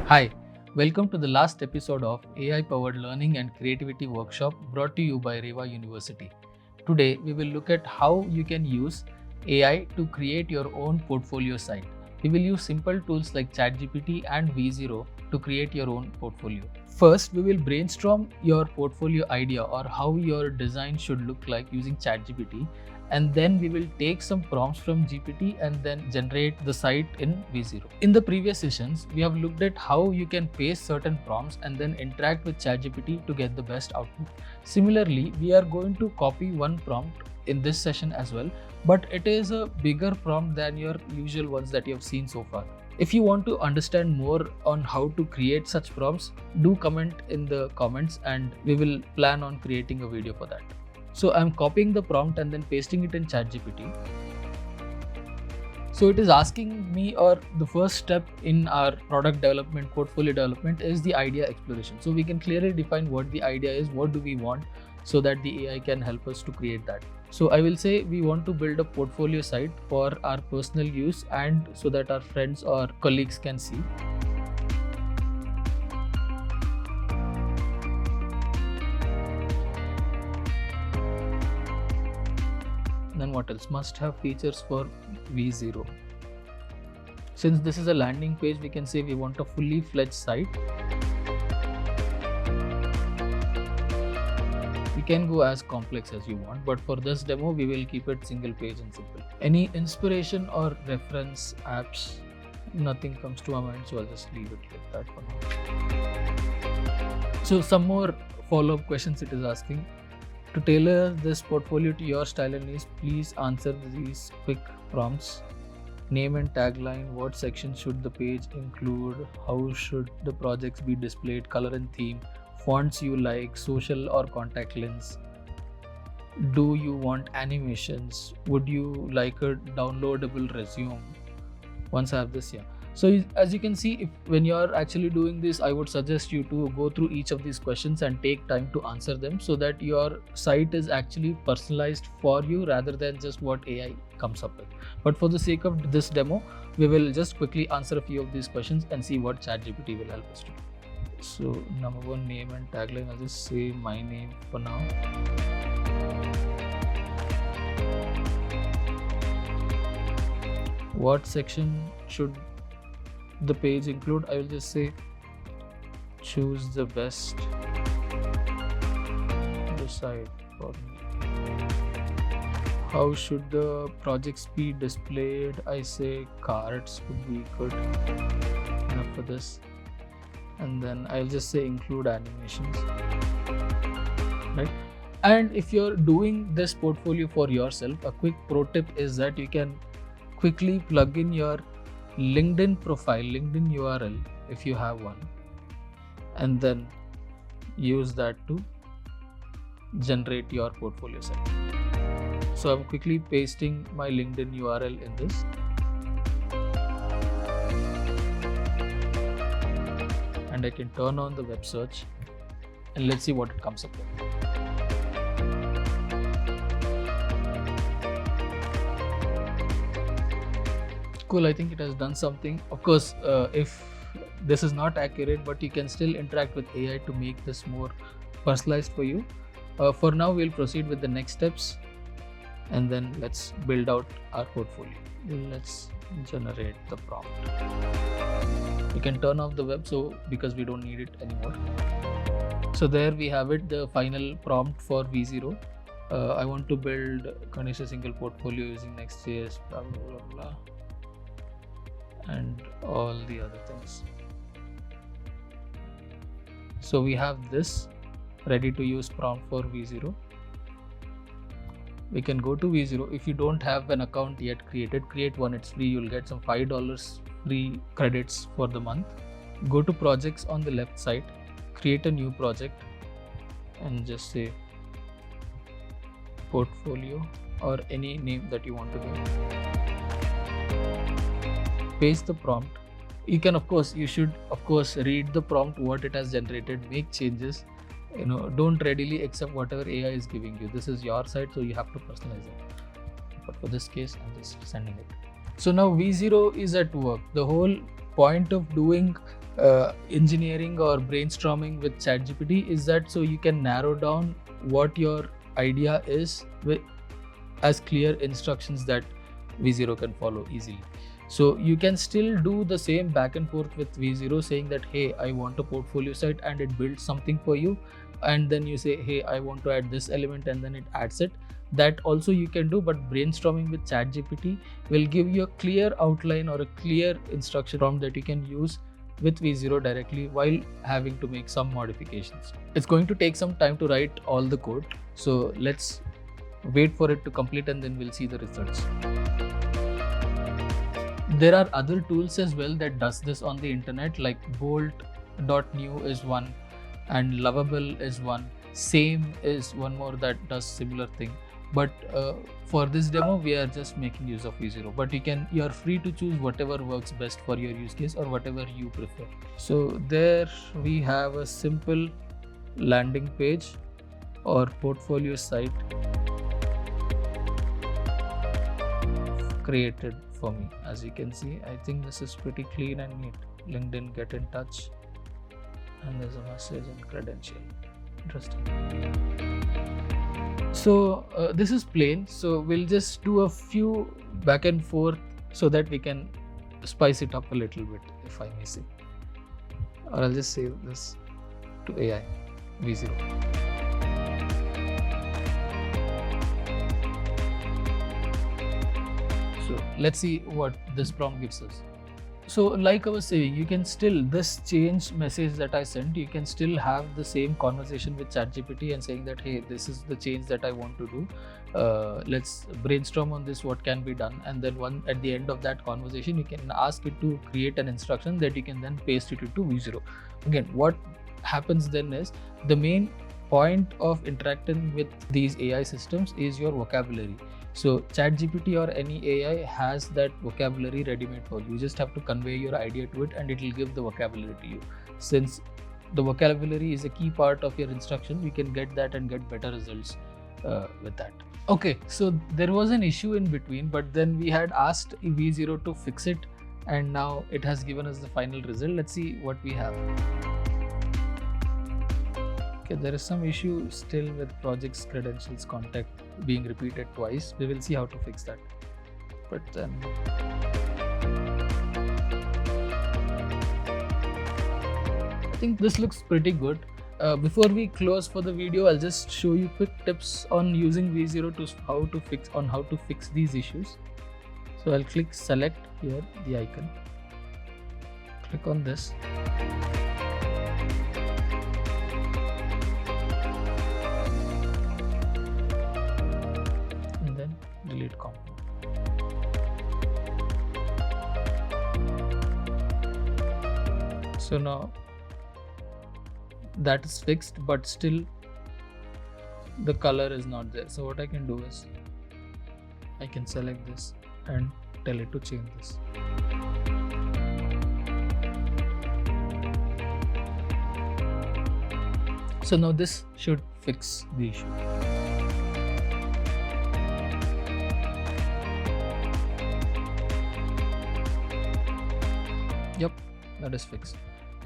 Hi, welcome to the last episode of AI powered learning and creativity workshop brought to you by REVA University. Today, we will look at how you can use AI to create your own portfolio site. We will use simple tools like ChatGPT and V0 to create your own portfolio. First, we will brainstorm your portfolio idea or how your design should look like using ChatGPT, and then we will take some prompts from GPT and then generate the site in V0. In the previous sessions, we have looked at how you can paste certain prompts and then interact with ChatGPT to get the best output. Similarly, we are going to copy one prompt in this session as well, but it is a bigger prompt than your usual ones that you have seen so far. If you want to understand more on how to create such prompts, do comment in the comments and we will plan on creating a video for that. So I'm copying the prompt and then pasting it in ChatGPT. So it is asking me, or the first step in our product development, portfolio development is the idea exploration. So we can clearly define what the idea is, what do we want, so that the AI can help us to create that. So I will say we want to build a portfolio site for our personal use and so that our friends or colleagues can see. Then what else? Must have features for V0. Since this is a landing page, we can say we want a fully fledged site. You can go as complex as you want, but for this demo, we will keep it single page and simple. Any inspiration or reference apps? Nothing comes to my mind, so I'll just leave it like that for now. So some more follow-up questions it is asking. To tailor this portfolio to your style and needs, please answer these quick prompts. Name and tagline, what section should the page include, how should the projects be displayed, color and theme, fonts you like, social or contact links. Do you want animations? Would you like a downloadable resume? Once I have this, yeah. So as you can see, when you're actually doing this, I would suggest you to go through each of these questions and take time to answer them so that your site is actually personalized for you rather than just what AI comes up with. But for the sake of this demo, we will just quickly answer a few of these questions and see what ChatGPT will help us to do. So number one, name and tagline, I'll just say my name for now. What section should the page include? I will just say choose the best, decide for me. How should the projects be displayed? I say cards would be good enough for this, and then I'll just say include animations, right? And if you're doing this portfolio for yourself, a quick pro tip is that you can quickly plug in your LinkedIn profile, LinkedIn URL if you have one, and then use that to generate your portfolio site. So I'm quickly pasting my LinkedIn URL in this. And I can turn on the web search and let's see what it comes up with. Cool, I think it has done something. Of course, if this is not accurate, but you can still interact with AI to make this more personalized for you. For now, we'll proceed with the next steps and then let's build out our portfolio. Let's generate the prompt. You can turn off the web because we don't need it anymore. So there we have it, the final prompt for V0. I want to build a single portfolio using Next.js, blah, blah, blah, blah, and all the other things. So we have this ready to use prompt for V0. We can go to V0. If you don't have an account yet created, create one, it's free. You'll get some $5 free credits for the month. Go to projects on the left side, create a new project and just say portfolio or any name that you want to give. Paste the prompt. You should read the prompt, what it has generated, make changes. Don't readily accept whatever AI is giving you. This is your site, so you have to personalize it. But for this case, I'm just sending it. So now V0 is at work. The whole point of doing engineering or brainstorming with ChatGPT is that so you can narrow down what your idea is with as clear instructions that V0 can follow easily. So you can still do the same back and forth with V0 saying that, hey, I want a portfolio site, and it builds something for you. And then you say, hey, I want to add this element, and then it adds it. That also you can do, but brainstorming with ChatGPT will give you a clear outline or a clear instruction prompt that you can use with V0 directly while having to make some modifications. It's going to take some time to write all the code. So let's wait for it to complete and then we'll see the results. There are other tools as well that does this on the internet, like Bolt.new is one and Lovable is one. Same is one more that does similar thing. But for this demo, we are just making use of V0. But you're free to choose whatever works best for your use case or whatever you prefer. So there we have a simple landing page or portfolio site created for me. As you can see, I think this is pretty clean and neat. LinkedIn, get in touch, and there's a message and credential. Interesting. So this is plain. So we'll just do a few back and forth so that we can spice it up a little bit, if I may say. Or I'll just save this to AI V0. So let's see what this prompt gives us. So like I was saying, you can still, this change message that I sent, you can still have the same conversation with ChatGPT and saying that, hey, this is the change that I want to do. Let's brainstorm on this, what can be done. And then at the end of that conversation, you can ask it to create an instruction that you can then paste it into V0. Again, what happens then is the main point of interacting with these AI systems is your vocabulary. So ChatGPT or any AI has that vocabulary ready-made for you. You just have to convey your idea to it and it will give the vocabulary to you. Since the vocabulary is a key part of your instruction, we can get that and get better results with that. Okay, so there was an issue in between, but then we had asked V0 to fix it and now it has given us the final result. Let's see what we have. Okay, there is some issue still with project's credentials contact being repeated twice. We will see how to fix that. But then I think this looks pretty good. Before we close for the video, I'll just show you quick tips on using V0 to how to fix these issues. So I'll click select here, the icon. Click on this. Delete component. So now that is fixed, but still the color is not there. So what I can do is I can select this and tell it to change this. So now this should fix the issue. Yep, that is fixed.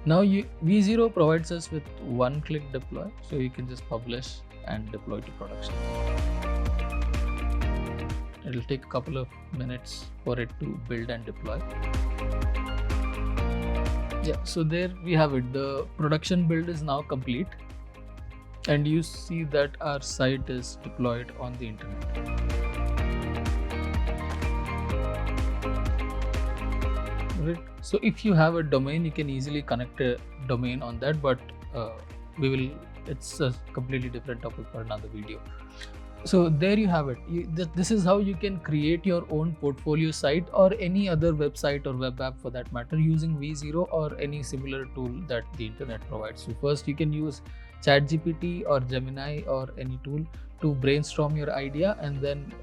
Now V0 provides us with one-click deploy, so you can just publish and deploy to production. It will take a couple of minutes for it to build and deploy. Yeah, so there we have it. The production build is now complete, and you see that our site is deployed on the internet. Right. So if you have a domain, you can easily connect a domain on that, but it's a completely different topic for another video. So there you have it. This is how you can create your own portfolio site or any other website or web app for that matter using V0 or any similar tool that the internet provides. So first you can use ChatGPT or Gemini or any tool to brainstorm your idea, and then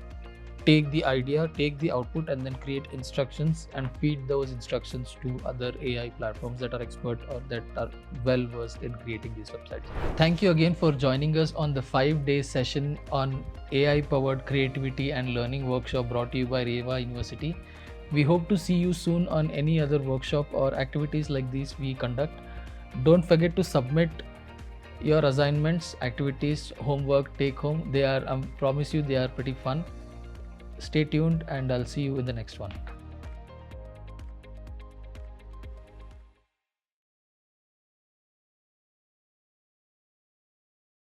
take the idea, take the output, and then create instructions and feed those instructions to other AI platforms that are expert or that are well versed in creating these websites. Thank you again for joining us on the 5-day session on AI powered creativity and learning workshop brought to you by REVA University. We hope to see you soon on any other workshop or activities like these we conduct. Don't forget to submit your assignments, activities, homework, take home. They are, promise you, they are pretty fun. Stay tuned and I'll see you in the next one.